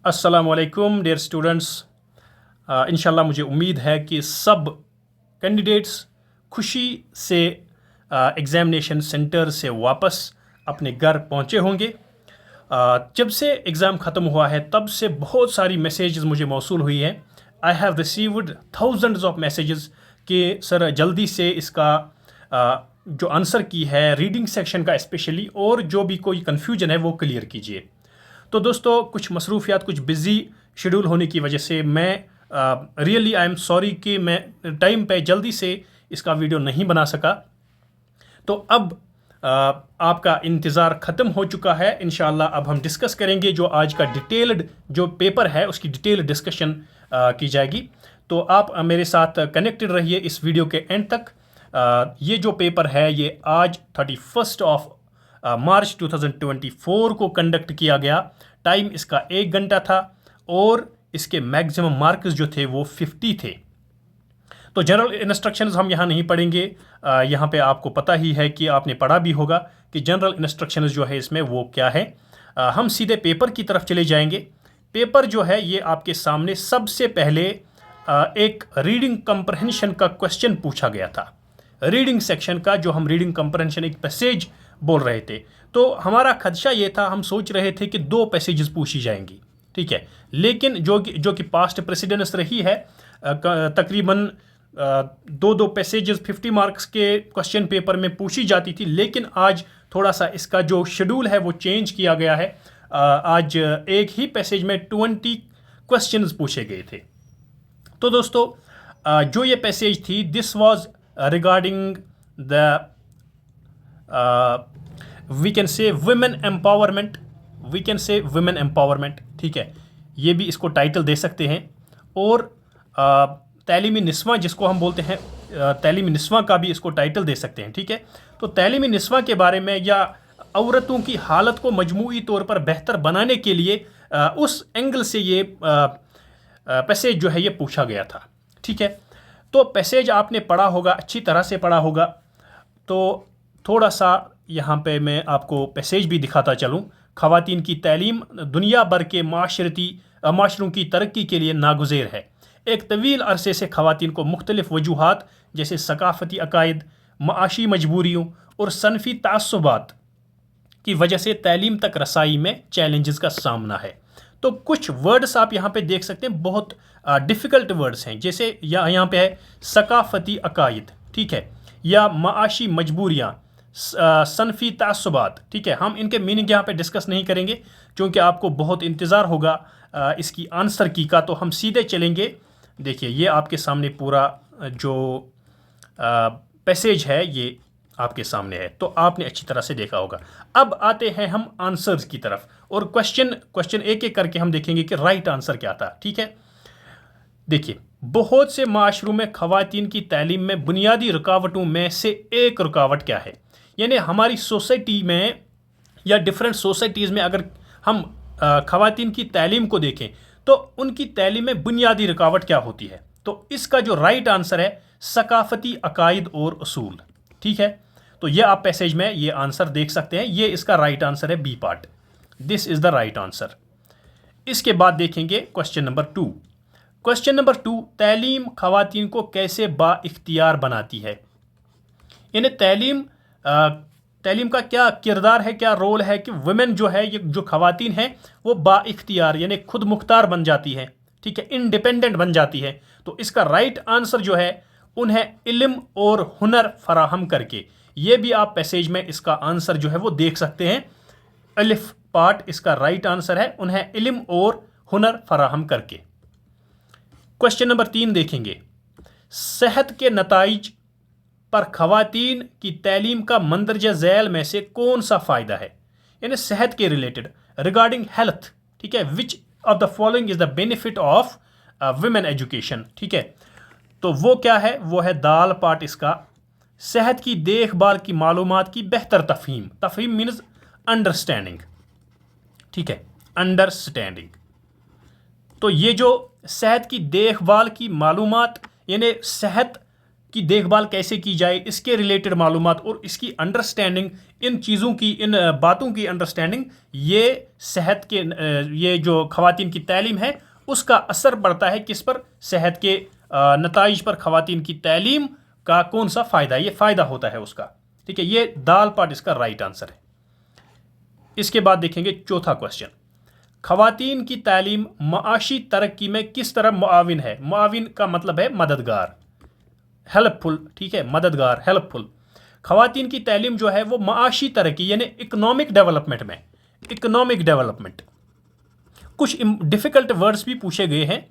अस्सलामुअलैकुम dear students. इंशाल्लाह मुझे उम्मीद है कि सब कैंडिडेट्स खुशी से एग्ज़ामिनेशन सेंटर से वापस अपने घर पहुंचे होंगे। जब से एग्ज़ाम ख़त्म हुआ है तब से बहुत सारी मैसेजेस मुझे मौसूल हुई हैं। I have received thousands of messages कि सर जल्दी से इसका जो आंसर की है रीडिंग सेक्शन का स्पेशली, और जो भी कोई कन्फ्यूजन है वो क्लियर कीजिए। तो दोस्तों कुछ मसरूफियात, कुछ बिज़ी शेड्यूल होने की वजह से मैं रियली आई एम सॉरी कि मैं टाइम पे जल्दी से इसका वीडियो नहीं बना सका। तो अब आपका इंतज़ार ख़त्म हो चुका है। इंशाल्लाह अब हम डिस्कस करेंगे जो आज का डिटेल्ड जो पेपर है उसकी डिटेल्ड डिस्कशन की जाएगी। तो आप मेरे साथ कनेक्टेड रहिए इस वीडियो के एंड तक। ये जो पेपर है ये आज 31 ऑफ मार्च 2024 को कंडक्ट किया गया। टाइम इसका 1 घंटा था और इसके मैक्सिमम मार्क्स जो थे वो 50 थे। तो जनरल इंस्ट्रक्शंस हम यहाँ नहीं पढ़ेंगे। यहाँ पे आपको पता ही है कि आपने पढ़ा भी होगा कि जनरल इंस्ट्रक्शंस जो है इसमें वो क्या है। हम सीधे पेपर की तरफ चले जाएंगे। पेपर जो है ये आपके सामने सबसे पहले एक रीडिंग कंप्रहेंशन का क्वेश्चन पूछा गया था। रीडिंग सेक्शन का जो हम रीडिंग कंप्रहेंशन एक पैसेज बोल रहे थे, तो हमारा खदशा ये था, हम सोच रहे थे कि 2 पैसेजेस पूछी जाएंगी, ठीक है। लेकिन जो कि पास्ट प्रेसिडेंस रही है, तकरीबन 2 पैसेजेस 50 मार्क्स के क्वेश्चन पेपर में पूछी जाती थी। लेकिन आज थोड़ा सा इसका जो शेड्यूल है वो चेंज किया गया है। आज एक ही पैसेज में 20 क्वेश्चंस पूछे गए थे। तो दोस्तों जो ये पैसेज थी, this was regarding the we can say women empowerment, we can say women empowerment, ठीक है। ये भी इसको टाइटल दे सकते हैं। और तालीमी निस्वां जिसको हम बोलते हैं, तालीमी निस्वां का भी इसको टाइटल दे सकते हैं, ठीक है। तो तालीमी निस्वां के बारे में या औरतों की हालत को मजमूई तौर पर बेहतर बनाने के लिए उस एंगल से ये पैसेज जो है ये पूछा गया था, ठीक है। तो पैसेज आपने पढ़ा होगा, अच्छी तरह से पढ़ा होगा। तो थोड़ा सा यहाँ पे मैं आपको पैसेज भी दिखाता चलूँ। ख़वातीन की तालीम दुनिया भर के माशरों की तरक्की के लिए नागुज़ेर है। एक तवील अरसे से ख़वातीन को मुख्तलिफ़ वजूहात जैसे सकाफ़ती अकायद, माशी मजबूरियों और सनफ़ी तअस्सुबात की वजह से तालीम तक रसाई में चैलेंजेस का सामना है। तो कुछ वर्ड्स आप यहाँ पे देख सकते हैं, बहुत डिफ़िकल्ट वर्ड्स हैं। जैसे यहाँ पे है सकाफ़ती अकायद, ठीक है, या माशी मजबूरियाँ, सनफ़ी तअस्सुबात, ठीक है। हम इनके मीनिंग यहाँ पे डिस्कस नहीं करेंगे क्योंकि आपको बहुत इंतज़ार होगा इसकी आंसर की का। तो हम सीधे चलेंगे। देखिए ये आपके सामने पूरा जो पैसेज है ये आपके सामने है, तो आपने अच्छी तरह से देखा होगा। अब आते हैं हम आंसर्स की तरफ और क्वेश्चन एक एक करके हम देखेंगे कि राइट आंसर क्या था, ठीक है। देखिए, बहुत से माशरों में ख़वातीन की तालीम में बुनियादी रुकावटों में से एक रुकावट क्या है। यानी हमारी सोसाइटी में या डिफरेंट सोसाइटीज़ में अगर हम ख़वातीन की तालीम को देखें तो उनकी तालीम में बुनियादी रुकावट क्या होती है। तो इसका जो राइट आंसर है सकाफ़ती अकायद और उसूल, ठीक है। तो ये आप पैसेज में ये आंसर देख सकते हैं। ये इसका राइट आंसर है, B part. This is the right answer. इसके बाद देखेंगे क्वेश्चन नंबर 2। क्वेश्चन नंबर 2, तालीम ख़वातीन को कैसे बाइख्तियार बनाती है। यानी तालीम का क्या किरदार है, क्या रोल है कि वुमेन जो है, ये जो ख़वातीन हैं वो बाइख्तियार यानी खुद मुख्तार बन जाती है, ठीक है, इंडिपेंडेंट बन जाती है। तो इसका राइट आंसर जो है उन्हें इल्म और हुनर फराहम करके। ये भी आप पैसेज में इसका आंसर जो है वो देख सकते हैं। अलिफ पार्ट इसका राइट आंसर है, उन्हें इल्म और हुनर फराहम करके। क्वेश्चन नंबर 3 देखेंगे, सेहत के नताइज पर ख़वातीन की तालीम का मंदरजा झैल में से कौन सा फ़ायदा है। यानी सेहत के रिलेटेड, रिगार्डिंग हेल्थ, ठीक है, which of the following is the benefit of women education, ठीक है। तो वो क्या है, वो है दाल पार्ट इसका, सेहत की देखभाल की मालूमात की बेहतर तफहीम। तफहीम मीन्स अंडरस्टैंडिंग, ठीक है, अंडरस्टैंडिंग। तो ये जो सेहत की देखभाल की मालूमात यानी सेहत की देखभाल कैसे की जाए, इसके रिलेटेड मालूमात और इसकी अंडरस्टैंडिंग, इन चीज़ों की, इन बातों की अंडरस्टैंडिंग, ये सेहत के ये जो ख़वातीन की तालीम है उसका असर पड़ता है किस पर, सेहत के नताइज पर। ख़वातीन की तालीम का कौन सा फ़ायदा, ये फ़ायदा होता है उसका। ठीक है, ये दाल पार्ट इसका राइट आंसर है। इसके बाद देखेंगे चौथा क्वेश्चन, ख़वातीन की तालीम माशी तरक्की में किस तरह मुआविन है। मुआविन का मतलब है मददगार, हेल्पफुल। ठीक है, मददगार, हेल्पफुल। ख़वातीन की तालीम जो है वो माशी तरक्की यानी इकोनॉमिक डेवलपमेंट में, इकोनॉमिक डेवलपमेंट, कुछ डिफिकल्ट वर्ड्स भी पूछे गए हैं,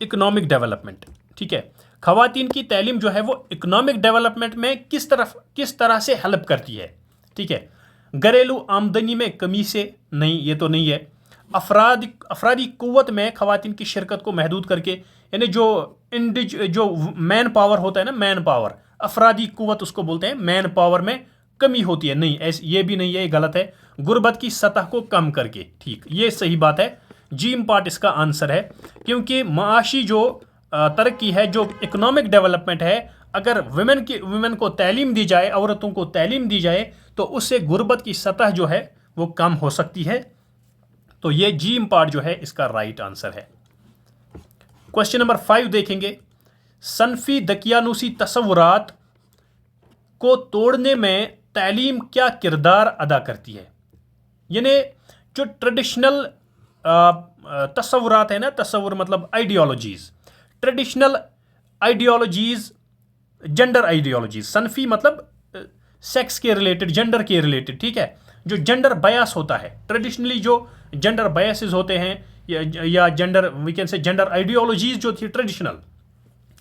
इकोनॉमिक डेवलपमेंट। ठीक है, ख़वातीन की तालीम जो है वो इकोनॉमिक डेवलपमेंट में किस तरह से हेल्प करती है। ठीक है, घरेलू आमदनी में कमी से नहीं, ये तो नहीं है। अफरादी कुव्वत में ख़वातीन की शिरकत को महदूद करके, यानी जो मैन पावर होता है ना, मैन पावर, अफरादी कुव्वत उसको बोलते हैं, मैन पावर में कमी होती है, नहीं, ऐसे ये भी नहीं है, ये गलत है। गुर्बत की सतह को कम करके, ठीक, ये सही बात है। जीम पार्ट इसका आंसर है, क्योंकि माशी जो तरक्की है, जो इकोनॉमिक डेवलपमेंट है, अगर वुमेन को तालीम दी जाए, औरतों को तालीम दी जाए, तो उससे गुर्बत की सतह जो है वो कम हो सकती है। तो ये जीम पार्ट जो है इसका राइट आंसर है। क्वेश्चन नंबर 5 देखेंगे, सनफी दकियानूसी तसव्वुरात को तोड़ने में तालीम क्या किरदार अदा करती है। यानी जो ट्रेडिशनल तसव्वुरात है ना, तसव्वुर मतलब ideologies, traditional ideologies, gender ideologies, सनफी मतलब सेक्स के रिलेटेड, जेंडर के रिलेटेड। ठीक है, जो जेंडर बायस होता है, ट्रेडिशनली जो जेंडर बायसेस होते हैं या gender, we can say gender ideologies जो थी ट्रेडिशनल,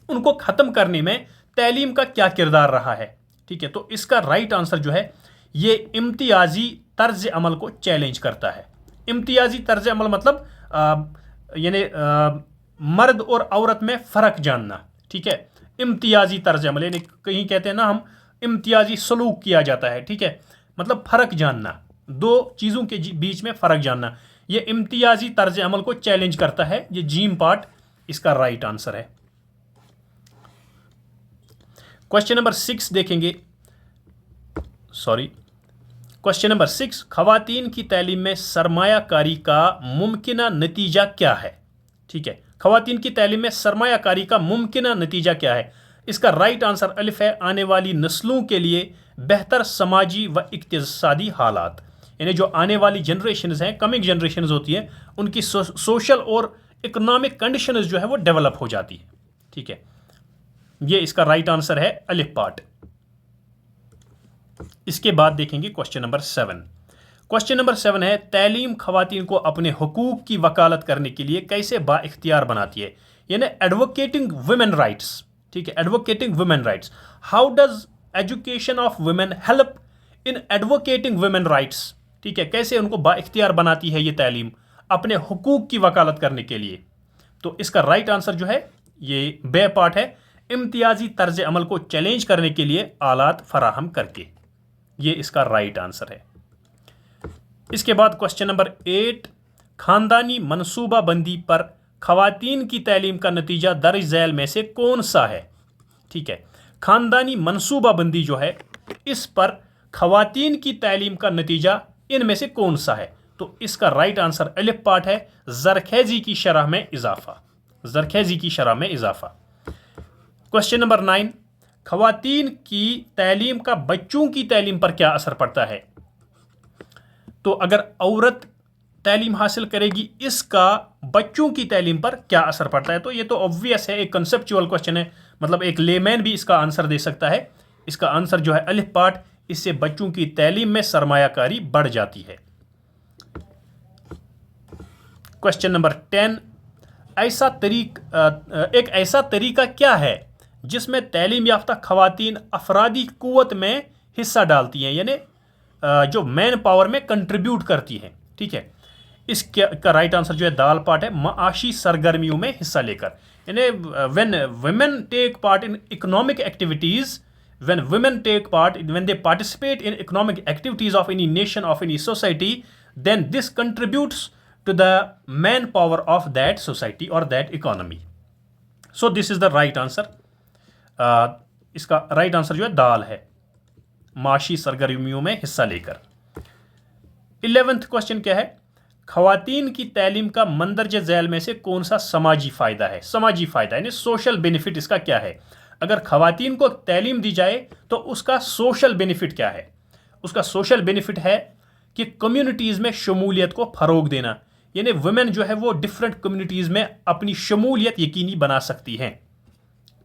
उनको ख़त्म करने में तालीम का क्या किरदार रहा है। ठीक है, तो इसका राइट आंसर जो है ये इम्तियाजी तर्ज अमल को चैलेंज करता है। इम्तियाजी तर्ज अमल मतलब यानी मर्द और औरत में फ़र्क जानना। ठीक है, इम्तियाजी तर्ज अमल, यानी कहीं कहते हैं ना हम, इम्तियाजी सलूक किया जाता है। ठीक है, मतलब फ़र्क जानना, दो चीज़ों के बीच में फ़र्क जानना, ये इम्तियाजी तर्ज अमल को चैलेंज करता है। ये जीम पार्ट इसका राइट आंसर है। क्वेश्चन नंबर 6 देखेंगे, क्वेश्चन नंबर 6, ख़वातीन की तालीम में सरमायाकारी का मुमकिना नतीजा क्या है। ठीक है, ख़वातीन की तालीम में सरमायाकारी का मुमकिना नतीजा क्या है। इसका राइट आंसर अलिफ है, आने वाली नस्लों के लिए बेहतर समाजी व इक्तिसादी हालात, यानी जो आने वाली जनरेशन्स हैं, कमिंग जनरेशन्स होती हैं, उनकी सोशल और इकोनॉमिक कंडीशंस जो है वो डेवलप हो जाती है। ठीक है, ये इसका राइट आंसर है, अलिफ पार्ट। इसके बाद देखेंगे क्वेश्चन नंबर 7। क्वेश्चन नंबर 7 है, तालीम ख़वातीन को अपने हुकूक की वकालत करने के लिए कैसे बाइख्तियार बनाती है, यानी एडवोकेटिंग वुमेन राइट्स। ठीक है, advocating women rights, how does education of women help in advocating women rights. ठीक है, कैसे उनको बाइख्तियार बनाती है ये तालीम अपने हुकूक की वकालत करने के लिए। तो इसका राइट आंसर जो है ये बे पार्ट है, इम्तियाजी तर्ज अमल को चैलेंज करने के लिए आलात फराहम करके, ये इसका राइट आंसर है। इसके बाद क्वेश्चन नंबर 8, खानदानी मनसूबाबंदी पर ख़वातीन की तालीम का नतीजा दर्ज झैल में से कौन सा है। ठीक है, खानदानी मनसूबाबंदी जो है, इस पर ख़वातीन की तालीम का नतीजा इनमें से कौन सा है। तो इसका राइट आंसर अलिफ पार्ट है, ज़रखेज़ी की शरह में इजाफा, ज़रखेज़ी की शरह में इजाफा। क्वेश्चन नंबर 9, ख़वातीन की तालीम का बच्चों की तालीम पर क्या असर पड़ता है। तो अगर औरत तालीम हासिल करेगी, इसका बच्चों की तालीम पर क्या असर पड़ता है। तो ये तो ऑब्वियस है, एक कंसेप्चुअल क्वेश्चन है, मतलब एक लेमैन भी इसका आंसर दे सकता है। इसका आंसर जो है अलिफ पार्ट, इससे बच्चों की तालीम में सरमायाकारी बढ़ जाती है। क्वेश्चन नंबर 10, एक ऐसा तरीका क्या है जिसमें तालीम याफ्ता ख़वातीन अफरादी कुव्वत में हिस्सा डालती हैं, यानी जो मैन पावर में कंट्रीब्यूट करती हैं। ठीक है, इसका राइट आंसर जो है दाल पार्ट है, माशी सरगर्मियों में हिस्सा लेकर, यानी when women take part in economic activities, when women take part, when they participate in economic activities of any nation, of any society, then this contributes to the manpower of that society or that economy. So this is the right answer. इसका right answer जो है दाल है, माशी सरगर्मियों में हिस्सा लेकर। 11th question क्या है, खवातीन की तालीम का मंदरज झैल में से कौन सा समाजी फायदा है? समाजी फायदा यानी सोशल बेनिफिट इसका क्या है? अगर खवातीन को तालीम दी जाए तो उसका सोशल बेनिफिट क्या है? उसका सोशल बेनिफिट है कि कम्युनिटीज में शमूलियत को फरोग देना, यानी वुमेन जो है वो डिफरेंट कम्युनिटीज में अपनी शमूलियत यकीनी बना सकती हैं,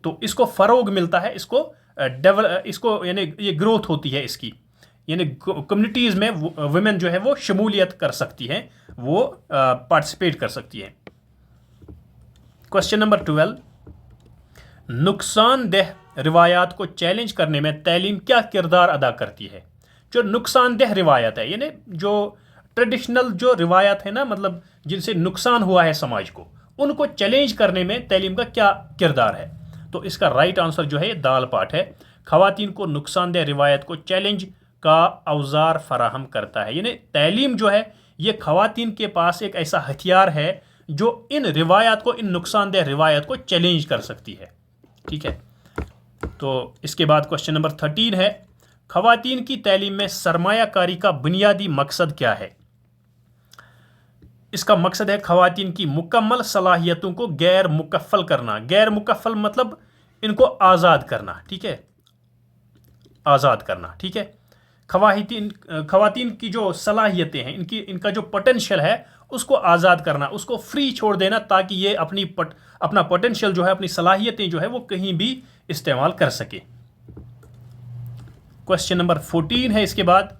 तो इसको फरोग मिलता है, इसको यानी ये ग्रोथ होती है इसकी, यानी कम्युनिटीज में वुमेन जो है वो शमूलियत कर सकती हैं, वो पार्टिसिपेट कर सकती हैं। क्वेश्चन नंबर 12, नुकसानदेह रिवायात को चैलेंज करने में तालीम क्या किरदार अदा करती है? जो नुकसानदेह रिवायत है, यानी जो ट्रेडिशनल जो रिवायत है ना, मतलब जिनसे नुकसान हुआ है समाज को, उनको चैलेंज करने में तालीम का क्या किरदार है? तो इसका राइट आंसर जो है दाल पाठ है। खवातीन को नुकसानदेह रिवायत को चैलेंज का औजार फराहम करता है, यानी तालीम जो है ये खवातीन के पास एक ऐसा हथियार है जो इन रिवायत को, इन नुकसानदेह रिवायत को चैलेंज कर सकती है। ठीक है, तो इसके बाद क्वेश्चन नंबर 13 है, खवातीन की तालीम में सरमायाकारी का बुनियादी मकसद क्या है? इसका मकसद है खवातीन की मुकम्मल सलाहियतों को गैर मुकफ्फल करना। गैर मुकफ्फल मतलब इनको आज़ाद करना, ठीक है, आज़ाद करना। ठीक है, खवातीन की जो सलाहियतें हैं, इनका जो पोटेंशियल है उसको आज़ाद करना, उसको फ्री छोड़ देना, ताकि ये अपना पोटेंशियल जो है, अपनी सलाहियतें जो है वो कहीं भी इस्तेमाल कर सके। क्वेश्चन नंबर 14 है इसके बाद,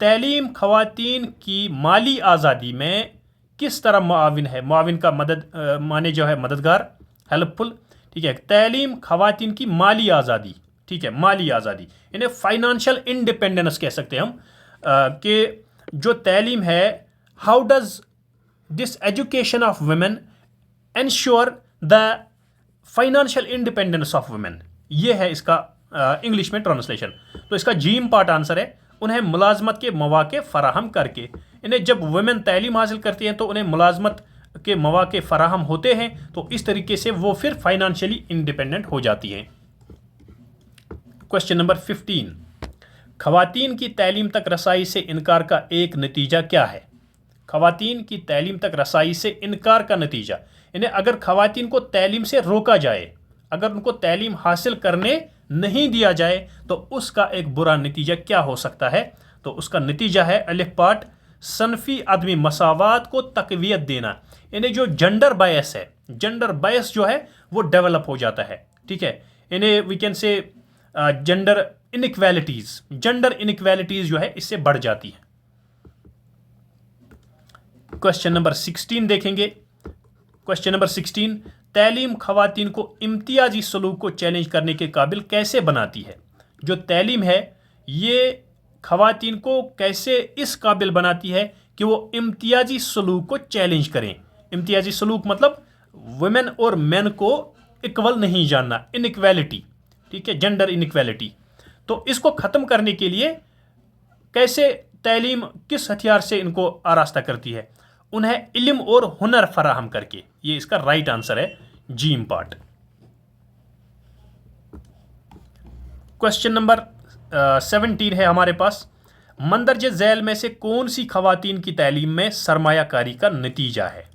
तालीम खवातीन की माली आज़ादी में किस तरह मुआविन है? मुआविन का मदद माने जो है मददगार, हेल्पफुल। ठीक है, तालीम खवातीन की माली आज़ादी, ठीक है, माली आज़ादी इन्हें फाइनेंशियल इंडिपेंडेंस कह सकते हैं हम, कि जो तालीम है, how does this education of women ensure the financial independence of women, ये है इसका इंग्लिश में ट्रांसलेशन। तो इसका जीम पार्ट आंसर है, उन्हें मुलाजमत के मौके फराहम करके, इन्हें जब वुमेन तालीम हासिल करती हैं तो उन्हें मुलाजमत के मौके फराहम होते हैं, तो इस तरीके से वो फिर फाइनेंशियली इंडिपेंडेंट हो जाती हैं। क्वेश्चन नंबर 15, खवातीन की तालीम तक रसाई से इनकार का एक नतीजा क्या है? खवातीन की तालीम तक रसाई से इनकार का नतीजा, इन्हें अगर खवातीन को तालीम से रोका जाए, अगर उनको तालीम हासिल करने नहीं दिया जाए, तो उसका एक बुरा नतीजा क्या हो सकता है? तो उसका नतीजा है अलिफ पाठ, सनफी आदमी मसावात को तकवीयत देना, इन्हें जो जेंडर बायस है, जेंडर बायस जो है वो डेवलप हो जाता है। ठीक है, इन्हें we can say gender inequalities जो है इससे बढ़ जाती है। क्वेश्चन नंबर 16 देखेंगे। क्वेश्चन नंबर 16, तालीम खवातीन को इम्तियाजी सलूक को चैलेंज करने के काबिल कैसे बनाती है? जो तालीम है ये खवातीन को कैसे इस काबिल बनाती है कि वो इम्तियाजी सलूक को चैलेंज करें? इम्तियाजी सलूक मतलब वुमेन और मेन को इक्वल नहीं जानना, इनइक्वालिटी, ठीक है, जेंडर इनइक्वालिटी। तो इसको ख़त्म करने के लिए कैसे तालीम, किस हथियार से इनको आरास्ता करती है? उन्हें इल्म और हुनर फराहम करके, ये इसका राइट आंसर है, जीम पार्ट। क्वेश्चन नंबर 17 है हमारे पास, मंदरजे झैल में से कौन सी खवातीन की तालीम में सरमायाकारी का नतीजा है?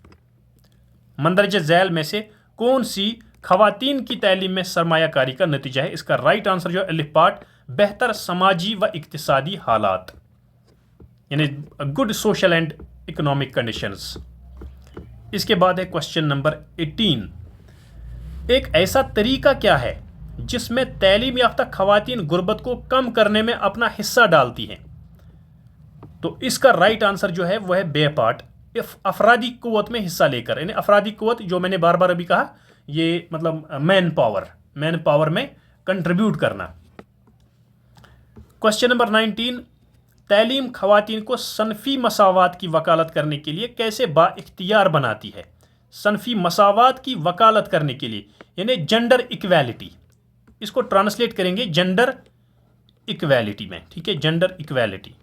मंदरजे झैल में से कौन सी खवातीन की तालीम में सरमायाकारी का नतीजा है? इसका राइट आंसर जो अलिफ पार्ट, बेहतर समाजी व इक्तिसादी हालात, यानी good social and economic conditions. इसके बाद है क्वेश्चन नंबर 18, एक ऐसा तरीका क्या है जिसमें तालीम याफ्ता खवातीन गुर्बत को कम करने में अपना हिस्सा डालती हैं? तो इसका राइट आंसर जो है वो है बे पार्ट, अफरादी कुव्वत में हिस्सा लेकर, यानी अफरादी कुव्वत जो मैंने बार बार अभी कहा, ये मतलब मैन पावर में कंट्रीब्यूट करना। क्वेश्चन नंबर 19, तालीम खवातीन को सनफी मसावात की वकालत करने के लिए कैसे बाइख्तियार बनाती है? सनफी मसावात की वकालत करने के लिए, यानी जेंडर इक्वालिटी, इसको ट्रांसलेट करेंगे जेंडर इक्वालिटी में, ठीक है, जेंडर इक्वालिटी।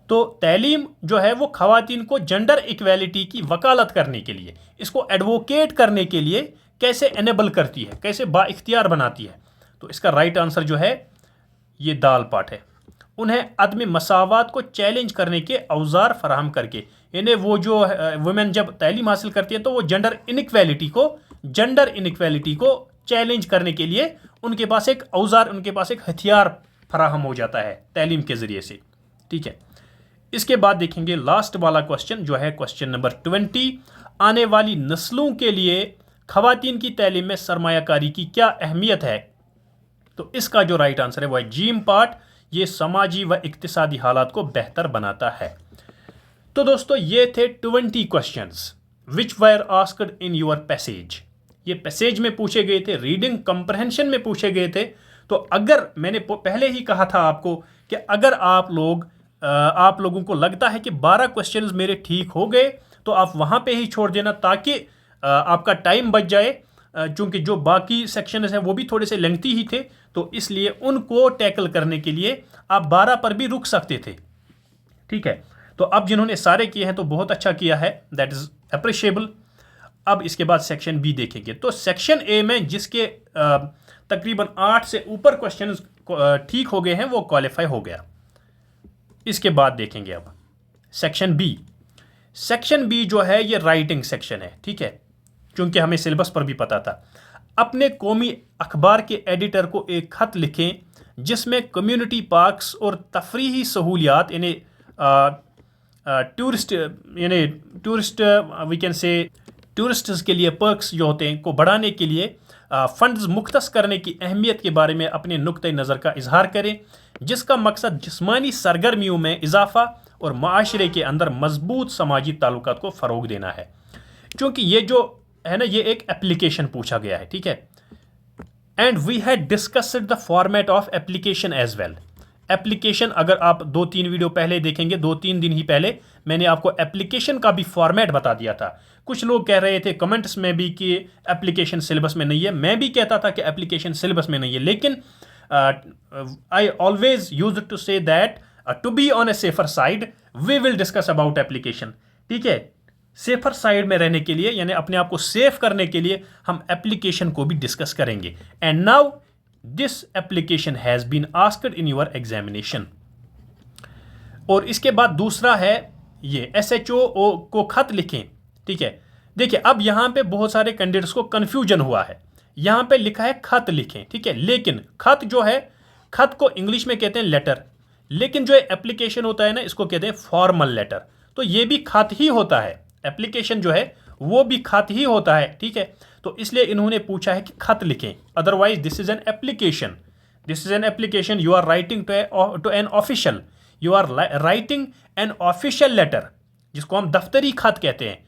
तो तालीम जो है वो खवातीन को जेंडर इक्वालिटी की वकालत करने के लिए, इसको एडवोकेट करने के लिए कैसे एनेबल करती है, कैसे बाइख्तियार बनाती है? तो इसका राइट आंसर जो है ये दाल पाठ है। उन्हें अदम मसावात को चैलेंज करने के औजार फराहम करके, यानी वो जो वुमेन जब तालीम हासिल करती है तो वो जेंडर इनइक्वालिटी को चैलेंज करने के लिए उनके पास एक औजार, उनके पास एक हथियार फराहम हो जाता है तालीम के ज़रिए से। ठीक है, इसके बाद देखेंगे लास्ट वाला क्वेश्चन जो है क्वेश्चन नंबर 20, आने वाली नस्लों के लिए खवातीन की तालीम में सरमायाकारी की क्या अहमियत है? तो इसका जो राइट आंसर है वो है जीम पार्ट, ये समाजी व इक्तिसादी हालात को बेहतर बनाता है। तो दोस्तों ये थे 20 questions which were asked in your passage. ये पैसेज में पूछे गए थे, रीडिंग कंप्रहेंशन में पूछे गए थे। तो अगर मैंने पहले ही कहा था आपको कि अगर आप लोगों को लगता है कि 12 क्वेश्चंस मेरे ठीक हो गए तो आप वहां पे ही छोड़ देना ताकि आपका टाइम बच जाए, चूंकि जो बाकी सेक्शंस हैं वो भी थोड़े से लेंथी ही थे, तो इसलिए उनको टैकल करने के लिए आप 12 पर भी रुक सकते थे। ठीक है, तो अब जिन्होंने सारे किए हैं तो बहुत अच्छा किया है, दैट इज अप्रिशिएबल। अब इसके बाद सेक्शन बी देखेंगे। तो सेक्शन ए में जिसके तकरीबन 8 से ऊपर क्वेश्चन ठीक हो गए हैं वो क्वालिफाई हो गया। इसके बाद देखेंगे अब सेक्शन बी। सेक्शन बी जो है ये राइटिंग सेक्शन है। ठीक है, क्योंकि हमें सिलेबस पर भी पता था। अपने कौमी अखबार के एडिटर को एक खत लिखें जिसमें कम्युनिटी पार्क्स और तफरीही सहूलियात यानी टूरिस्ट्स के लिए पर्क्स जो होते हैं को बढ़ाने के लिए फंड्स मुख्तस करने की अहमियत के बारे में अपने नुक्ते नज़र का इजहार करें, जिसका मकसद जिस्मानी सरगर्मियों में इजाफा और माशरे के अंदर मजबूत समाजी ताल्लुकात को फ़रोग देना है। क्योंकि ये जो है ना, ये एक एप्लीकेशन पूछा गया है। ठीक है, and we had discussed the format of application as well. Application अगर आप 2-3 वीडियो पहले देखेंगे, 2-3 दिन ही पहले मैंने आपको एप्लीकेशन का भी फॉर्मेट बता दिया था। कुछ लोग कह रहे थे कमेंट्स में भी कि एप्लीकेशन सिलेबस में नहीं है, मैं भी कहता था कि एप्लीकेशन सिलेबस में नहीं है, लेकिन I always use to say that to be on a safer side we will discuss about application. ठीक है, सेफर साइड में रहने के लिए यानी अपने आप को सेफ करने के लिए हम एप्लीकेशन को भी डिस्कस करेंगे। And now this application has been asked in your examination. और इसके बाद दूसरा है ये SHO को खत लिखें। ठीक है, देखिए अब यहां पे बहुत सारे कैंडिडेट्स को कंफ्यूजन हुआ है। यहां पे लिखा है खत लिखें, ठीक है, लेकिन खत जो है, खत को इंग्लिश में कहते हैं लेटर, लेकिन जो एप्लीकेशन होता है ना इसको कहते हैं फॉर्मल लेटर। तो ये भी खत ही होता है, एप्लीकेशन जो है वो भी खत ही होता है। ठीक है, तो इसलिए इन्होंने पूछा है कि खत लिखें, otherwise this is an application, this is an application, you are writing to an official, you are writing an official letter, जिसको हम दफ्तरी खत कहते हैं।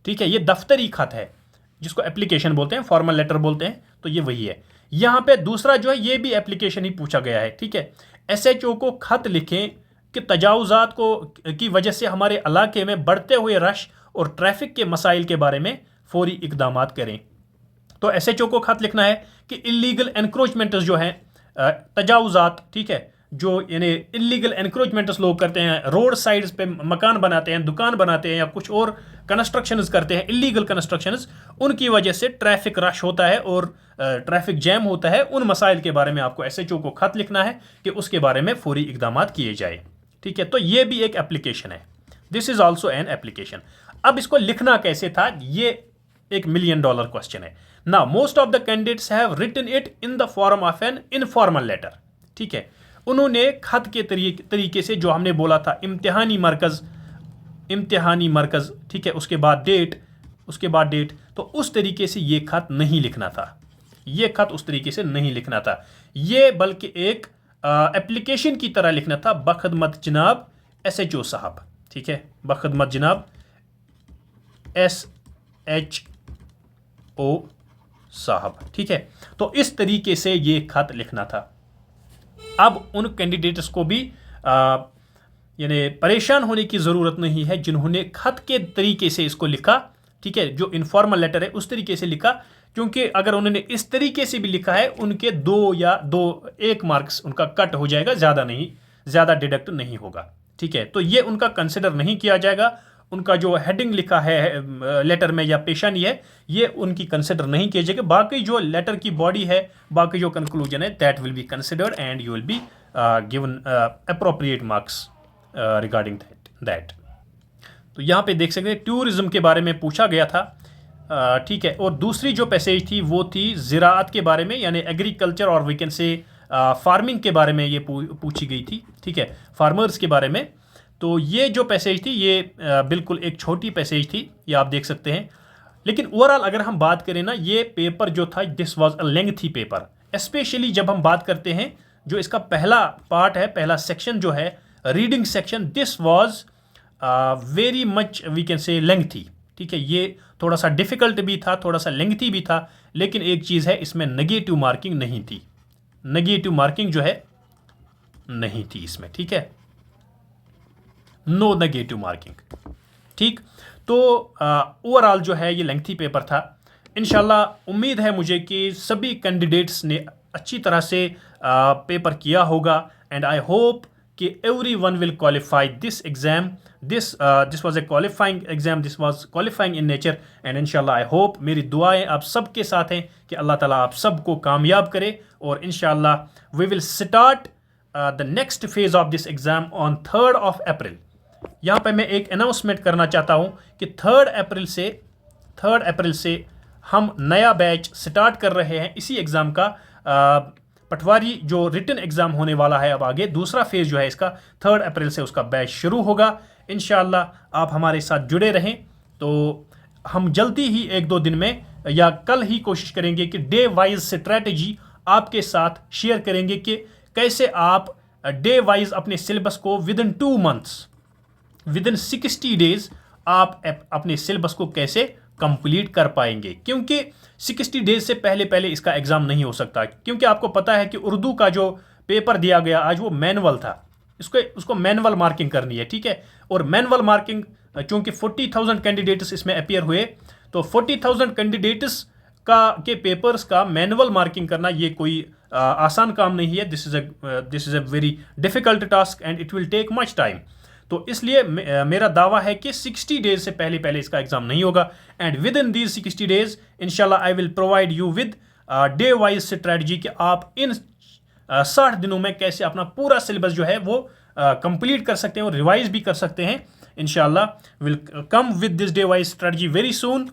ठीक है, ये दफ्तरी खत है जिसको एप्लीकेशन बोलते हैं, फॉर्मल लेटर बोलते हैं, तो ये वही है। यहाँ पे दूसरा जो है ये भी एप्लीकेशन ही पूछा गया है। ठीक है, SHO को खत लिखें कि तजावुजात की वजह से हमारे इलाके में बढ़ते हुए रश और ट्रैफिक के मसाइल के बारे में फौरी इकदाम करें। तो SHO को खत लिखना है कि इलीगल एनक्रोचमेंट जो हैं, तजावुजात, ठीक है, जो यानी इलीगल एनक्रोचमेंट्स लोग करते हैं, रोड साइड्स पे मकान बनाते हैं, दुकान बनाते हैं या कुछ और कंस्ट्रक्शंस करते हैं, इलीगल कंस्ट्रक्शंस, उनकी वजह से ट्रैफिक रश होता है और ट्रैफिक जैम होता है। उन मसाइल के बारे में आपको SHO को खत लिखना है कि उसके बारे में फौरी इकदाम किए जाए। ठीक है, तो ये भी एक एप्लीकेशन है, this is also an application. अब इसको लिखना कैसे था, ये एक $1 मिलियन क्वेश्चन है। Now most of the candidates have written it in the form of an informal letter. ठीक है, उन्होंने खत के तरीके से, जो हमने बोला था इम्तिहानी मरकज, ठीक है, उसके बाद डेट, तो उस तरीके से ये खत नहीं लिखना था, ये खत उस तरीके से नहीं लिखना था, ये बल्कि एक एप्लीकेशन की तरह लिखना था, बखदमत जनाब SHO साहब। ठीक है, बखदमत जनाब SHO साहब। ठीक है, तो इस तरीके से ये खत लिखना था। अब उन कैंडिडेट्स को भी यानी परेशान होने की ज़रूरत नहीं है जिन्होंने खत के तरीके से इसको लिखा। ठीक है, जो इनफॉर्मल लेटर है उस तरीके से लिखा, क्योंकि अगर उन्होंने इस तरीके से भी लिखा है उनके 1 मार्क्स उनका कट हो जाएगा, ज़्यादा डिडक्ट नहीं होगा। ठीक है, तो ये उनका कंसिडर नहीं किया जाएगा, उनका जो हेडिंग लिखा है लेटर में या पेशानी है, ये उनकी कंसिडर नहीं किया जाएगा। बाकी जो लेटर की बॉडी है, बाकी जो कंक्लूजन है, that will be considered and you will be given appropriate marks regarding that. तो यहाँ पे देख सकते हैं टूरिज्म के बारे में पूछा गया था, ठीक है। और दूसरी जो पैसेज थी वो थी ज़राअत के बारे में, यानी एग्रीकल्चर और वी कैन से फार्मिंग के बारे में ये पूछी गई थी, ठीक है, फार्मर्स के बारे में। तो ये जो पैसेज थी ये बिल्कुल एक छोटी पैसेज थी, ये आप देख सकते हैं। लेकिन ओवरऑल अगर हम बात करें ना, ये पेपर जो था this was a lengthy paper, specially जब हम बात करते हैं जो इसका पहला पार्ट है, पहला सेक्शन जो है reading section, this was very much we can say lengthy, ठीक है। ये थोड़ा सा डिफिकल्ट भी था, थोड़ा सा लेंथी भी था, लेकिन एक चीज़ है, इसमें नेगेटिव मार्किंग नहीं थी, नेगेटिव मार्किंग जो है नहीं थी इसमें, ठीक है, नो नेगेटिव मार्किंग, ठीक। तो ओवरऑल जो है ये लेंथी पेपर था। इंशाल्लाह उम्मीद है मुझे कि सभी कैंडिडेट्स ने अच्छी तरह से पेपर किया होगा एंड आई होप कि everyone will qualify this exam. This was a qualifying exam, this was qualifying in nature and inshallah I hope, मेरी दुआएं आप सब के साथ हैं कि अल्लाह ताला आप सबको कामयाब करे। और इंशाल्लाह we will start the next phase of this exam on 3rd of April। यहाँ पे मैं एक अनाउंसमेंट करना चाहता हूँ कि 3rd अप्रैल से हम नया बैच स्टार्ट कर रहे हैं इसी एग्ज़ाम का। पटवारी जो रिटन एग्ज़ाम होने वाला है अब आगे, दूसरा फेज़ जो है इसका 3rd अप्रैल से उसका बैच शुरू होगा। इंशाल्लाह आप हमारे साथ जुड़े रहें। तो हम जल्दी ही 1-2 दिन में या कल ही कोशिश करेंगे कि डे वाइज स्ट्रैटेजी आपके साथ शेयर करेंगे कि कैसे आप डे वाइज अपने सिलेबस को विदिन 2 मंथ्स, विदिन 60 डेज आप अपने सिलेबस को कैसे कंप्लीट कर पाएंगे। क्योंकि 60 डेज से पहले इसका एग्ज़ाम नहीं हो सकता, क्योंकि आपको पता है कि उर्दू का जो पेपर दिया गया आज वो मैनुअल था, उसको मैनुअल मार्किंग करनी है, ठीक है। और मैनुअल मार्किंग चूंकि 40,000 कैंडिडेट्स इसमें अपियर हुए, तो 40,000 कैंडिडेट्स के पेपर्स का मैनुअल मार्किंग करना ये कोई आसान काम नहीं है। This is a very difficult task and it will take much time. तो इसलिए मेरा दावा है कि 60 डेज से पहले इसका एग्जाम नहीं होगा and within these 60 days इंशाल्लाह I will provide you with day wise strategy कि आप इन 60 दिनों में कैसे अपना पूरा सिलेबस जो है वो कंप्लीट कर सकते हैं और रिवाइज भी कर सकते हैं। इंशाल्लाह will come with this day wise strategy very soon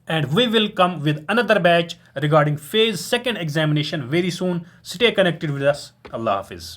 and we will come with another batch regarding phase 2nd examination very soon. Stay connected with us. Allah Hafiz.